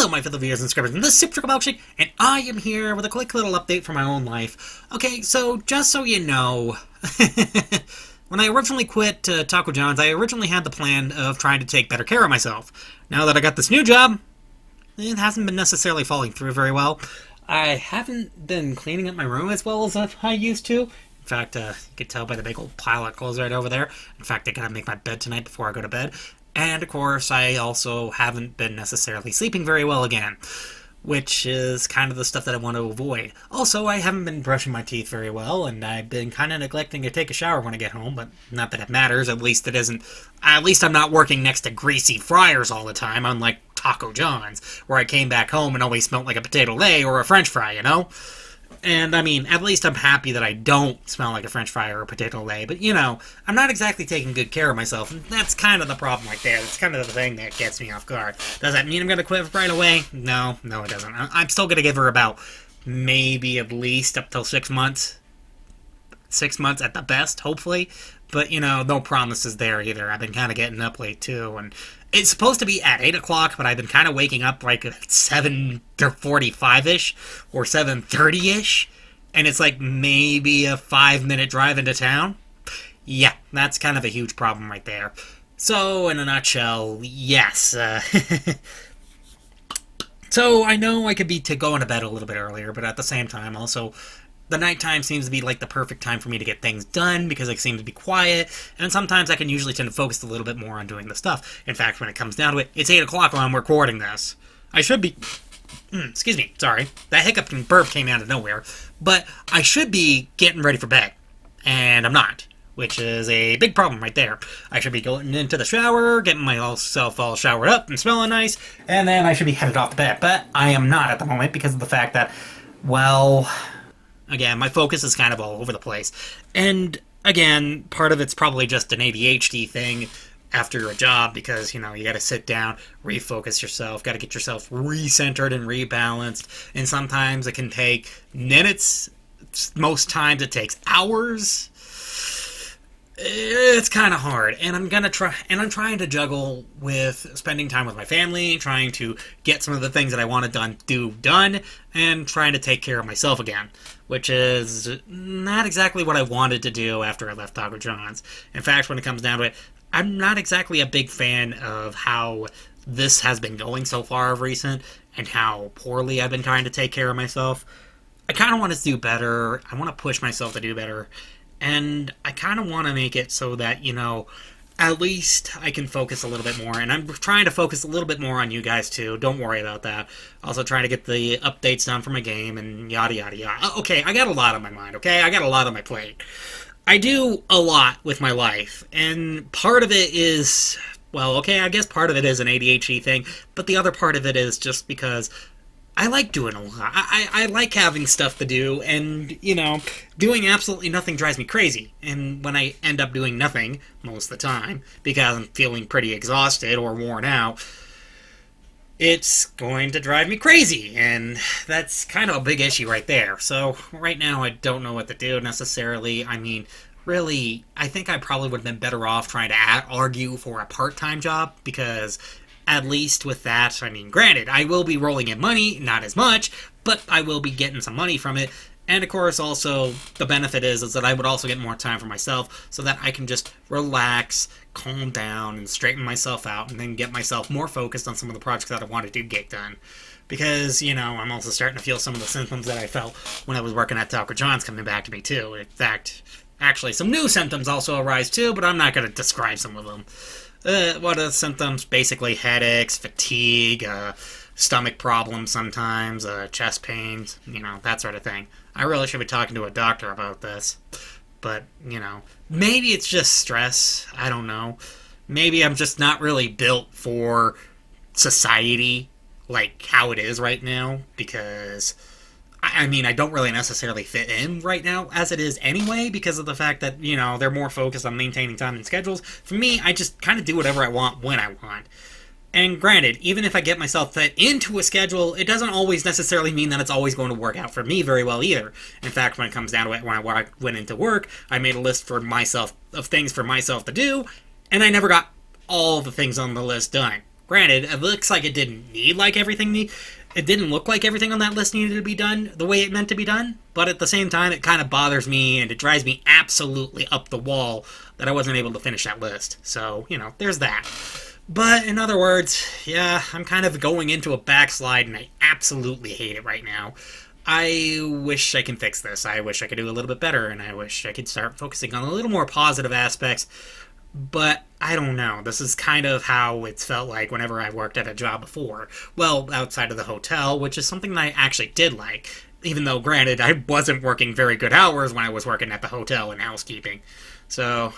Hello, my fellow viewers and subscribers, and this is Supercholatemilkshake, and I am here with a quick little update from my own life. Okay, so just so you know, when I originally quit Taco John's, I originally had the plan of trying to take better care of myself. Now that I got this new job, it hasn't been necessarily falling through very well. I haven't been cleaning up my room as well as I used to. In fact, you can tell by the big old pile of clothes right over there. In fact, I gotta make my bed tonight before I go to bed. And, of course, I also haven't been necessarily sleeping very well again, which is kind of the stuff that I want to avoid. Also, I haven't been brushing my teeth very well, and I've been kind of neglecting to take a shower when I get home, but not that it matters. At least it isn't. At least I'm not working next to greasy fryers all the time, unlike Taco John's, where I came back home and always smelled like a potato lay or a french fry, you know? And, I mean, at least I'm happy that I don't smell like a french fry or a potato lay. But, you know, I'm not exactly taking good care of myself. And that's kind of the problem right there. That's kind of the thing that gets me off guard. Does that mean I'm going to quit right away? No, it doesn't. I'm still going to give her about maybe at least up till 6 months. 6 months at the best, hopefully. But, you know, no promises there either. I've been kind of getting up late, too. And it's supposed to be at 8 o'clock, but I've been kind of waking up like at 7:45-ish or 7:30-ish. And it's like maybe a 5-minute drive into town. Yeah, that's kind of a huge problem right there. So, in a nutshell, yes. So, I know I could be going to bed a little bit earlier, but at the same time, also, the nighttime seems to be like the perfect time for me to get things done because I seem to be quiet, and sometimes I can usually tend to focus a little bit more on doing the stuff. In fact, when it comes down to it, it's 8 o'clock while I'm recording this. I should be... excuse me, sorry. That hiccup and burp came out of nowhere. But I should be getting ready for bed, and I'm not, which is a big problem right there. I should be going into the shower, getting myself all showered up and smelling nice, and then I should be headed off to bed. But I am not at the moment because of the fact that, well... Again, my focus is kind of all over the place. And, again, part of it's probably just an ADHD thing after a job because, you know, you gotta sit down, refocus yourself, gotta get yourself recentered and rebalanced. And sometimes it can take minutes. Most times it takes hours. It's kind of hard, and I'm trying to juggle with spending time with my family, trying to get some of the things that I want to do done, and trying to take care of myself again, which is not exactly what I wanted to do after I left Taco John's. In fact, when it comes down to it, I'm not exactly a big fan of how this has been going so far of recent, and how poorly I've been trying to take care of myself. I kind of want to do better. I want to push myself to do better. And I kind of want to make it so that, you know, at least I can focus a little bit more. And I'm trying to focus a little bit more on you guys, too. Don't worry about that. Also trying to get the updates done for my game and yada, yada, yada. Okay, I got a lot on my mind, okay? I got a lot on my plate. I do a lot with my life. And part of it is, well, okay, I guess part of it is an ADHD thing. But the other part of it is just because... I like doing a lot. I like having stuff to do, and, you know, doing absolutely nothing drives me crazy. And when I end up doing nothing, most of the time, because I'm feeling pretty exhausted or worn out, it's going to drive me crazy, and that's kind of a big issue right there. So, right now, I don't know what to do necessarily. I mean, really, I think I probably would have been better off trying to argue for a part-time job, because... At least with that, I mean, granted, I will be rolling in money, not as much, but I will be getting some money from it. And, of course, also, the benefit is that I would also get more time for myself so that I can just relax, calm down, and straighten myself out, and then get myself more focused on some of the projects that I wanted to get done. Because, you know, I'm also starting to feel some of the symptoms that I felt when I was working at Taco John's coming back to me, too. In fact, actually, some new symptoms also arise, too, but I'm not going to describe some of them. What are the symptoms? Basically headaches, fatigue, stomach problems sometimes, chest pains, you know, that sort of thing. I really should be talking to a doctor about this. But, you know, maybe it's just stress. I don't know. Maybe I'm just not really built for society like how it is right now, because... I mean, I don't really necessarily fit in right now as it is anyway because of the fact that, you know, they're more focused on maintaining time and schedules. For me, I just kind of do whatever I want when I want. And granted, even if I get myself fit into a schedule, it doesn't always necessarily mean that it's always going to work out for me very well either. In fact, when it comes down to it, when I went into work, I made a list for myself of things for myself to do, and I never got all the things on the list done. Granted, it looks like it didn't need like everything it didn't look like everything on that list needed to be done the way it meant to be done, but at the same time, it kind of bothers me and it drives me absolutely up the wall that I wasn't able to finish that list. So, there's that. But in other words, yeah, I'm kind of going into a backslide and I absolutely hate it right now. I wish I can fix this. I wish I could do a little bit better and I wish I could start focusing on a little more positive aspects. But I don't know. This is kind of how it's felt like whenever I worked at a job before. Well, outside of the hotel, which is something that I actually did like. Even though, granted, I wasn't working very good hours when I was working at the hotel in housekeeping. So,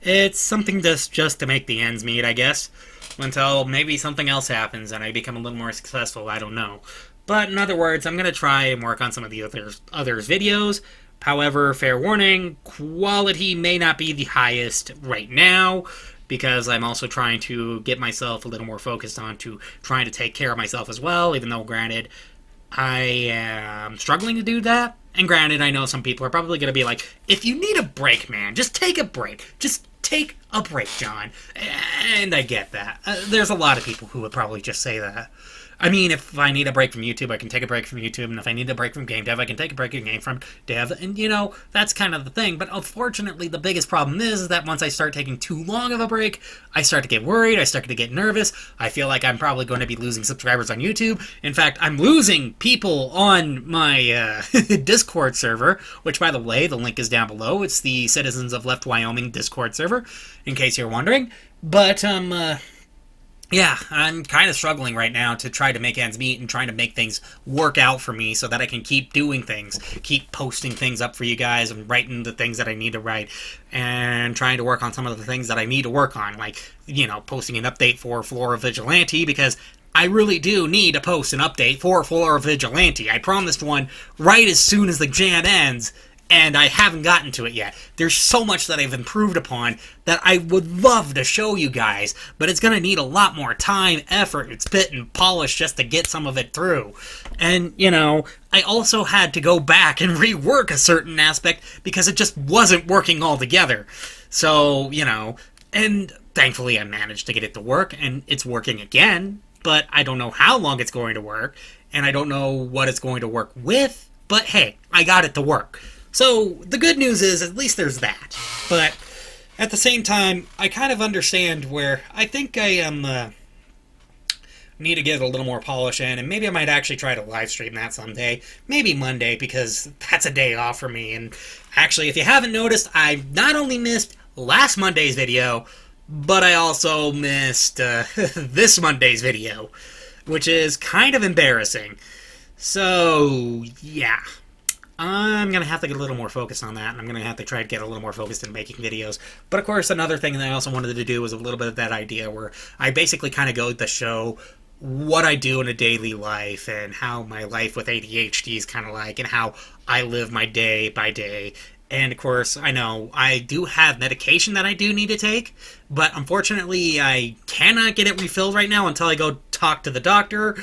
it's something just to make the ends meet, I guess. Until maybe something else happens and I become a little more successful, I don't know. But in other words, I'm going to try and work on some of the others videos. However, fair warning, quality may not be the highest right now because I'm also trying to get myself a little more focused on to trying to take care of myself as well, even though, granted, I am struggling to do that. And granted, I know some people are probably going to be like, if you need a break, man, just take a break. Just take a break, John. And I get that. There's a lot of people who would probably just say that. I mean, if I need a break from YouTube, I can take a break from YouTube, and if I need a break from game dev, I can take a break from game from dev, and, that's kind of the thing. But unfortunately, the biggest problem is that once I start taking too long of a break, I start to get worried, I start to get nervous, I feel like I'm probably going to be losing subscribers on YouTube. In fact, I'm losing people on my Discord server, which, by the way, the link is down below. It's the Citizens of Left Wyoming Discord server, in case you're wondering. But, yeah, I'm kind of struggling right now to try to make ends meet and trying to make things work out for me so that I can keep doing things, keep posting things up for you guys and writing the things that I need to write and trying to work on some of the things that I need to work on, like, posting an update for Flora Vigilante because I really do need to post an update for Flora Vigilante. I promised one right as soon as the jam ends, and I haven't gotten to it yet. There's so much that I've improved upon that I would love to show you guys, but it's going to need a lot more time, effort, and spit and polish just to get some of it through. And, I also had to go back and rework a certain aspect because it just wasn't working altogether. So, and thankfully I managed to get it to work, and it's working again, but I don't know how long it's going to work, and I don't know what it's going to work with, but hey, I got it to work. So, the good news is, at least there's that. But, at the same time, I kind of understand where I think I need to get a little more polish in, and maybe I might actually try to live stream that someday. Maybe Monday, because that's a day off for me. And actually, if you haven't noticed, I not only missed last Monday's video, but I also missed this Monday's video, which is kind of embarrassing. So, yeah. I'm going to have to get a little more focused on that, and I'm going to have to try to get a little more focused in making videos. But of course, another thing that I also wanted to do was a little bit of that idea where I basically kind of go to show what I do in a daily life and how my life with ADHD is kind of like and how I live my day by day. And of course, I know I do have medication that I do need to take, but unfortunately, I cannot get it refilled right now until I go talk to the doctor.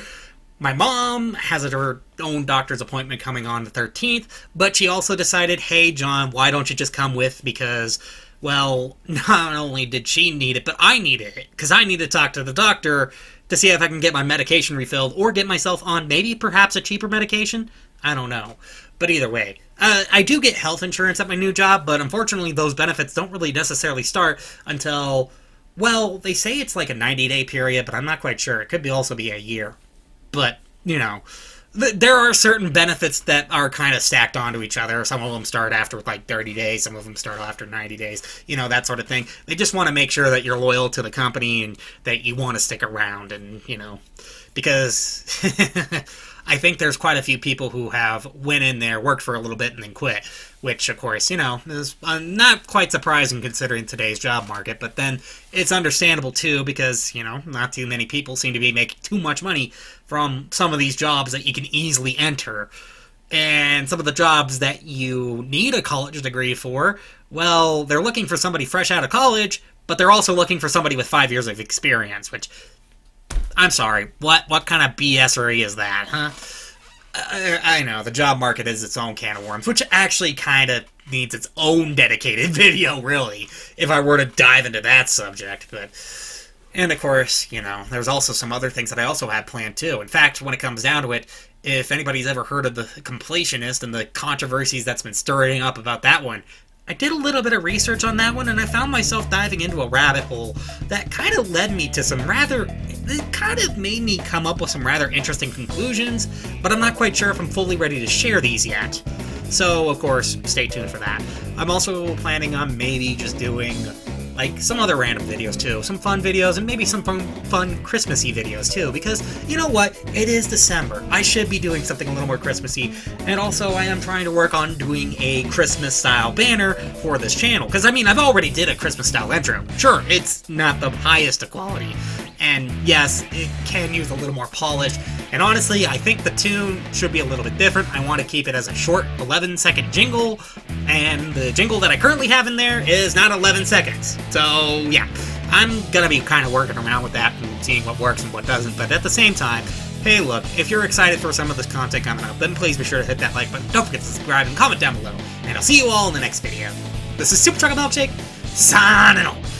My mom has her own doctor's appointment coming on the 13th, but she also decided, hey, John, why don't you just come with? Because, well, not only did she need it, but I needed it. Because I need to talk to the doctor to see if I can get my medication refilled or get myself on maybe perhaps a cheaper medication. I don't know. But either way, I do get health insurance at my new job, but unfortunately those benefits don't really necessarily start until, well, they say it's like a 90-day period, but I'm not quite sure. It could also be a year. But, there are certain benefits that are kind of stacked onto each other. Some of them start after like 30 days. Some of them start after 90 days. That sort of thing. They just want to make sure that you're loyal to the company and that you want to stick around. And, because I think there's quite a few people who have went in there, worked for a little bit, and then quit. Which, of course, is not quite surprising considering today's job market. But then it's understandable, too, because, not too many people seem to be making too much money from some of these jobs that you can easily enter. And some of the jobs that you need a college degree for, well, they're looking for somebody fresh out of college, but they're also looking for somebody with 5 years of experience, which, I'm sorry, what kind of BS-ery is that, huh? I know, the job market is its own can of worms, which actually kind of needs its own dedicated video, really, if I were to dive into that subject. But, and of course, you know, there's also some other things that I also had planned too. In fact, when it comes down to it, if anybody's ever heard of the Completionist and the controversies that's been stirring up about that one, I did a little bit of research on that one, and I found myself diving into a rabbit hole that kind of led me to some rather... It kind of made me come up with some rather interesting conclusions, but I'm not quite sure if I'm fully ready to share these yet. So, of course, stay tuned for that. I'm also planning on maybe just doing, like, some other random videos, too. Some fun videos, and maybe some fun Christmassy videos, too. Because, you know what? It is December. I should be doing something a little more Christmassy. And also, I am trying to work on doing a Christmas-style banner for this channel. Because, I mean, I've already did a Christmas-style intro. Sure, it's not the highest of quality. And yes, it can use a little more polish. And honestly, I think the tune should be a little bit different. I want to keep it as a short 11-second jingle. And the jingle that I currently have in there is not 11 seconds. So, yeah. I'm going to be kind of working around with that and seeing what works and what doesn't. But at the same time, hey, look, if you're excited for some of this content coming up, then please be sure to hit that like button. Don't forget to subscribe and comment down below. And I'll see you all in the next video. This is Superchocolatemilkshake, signing off.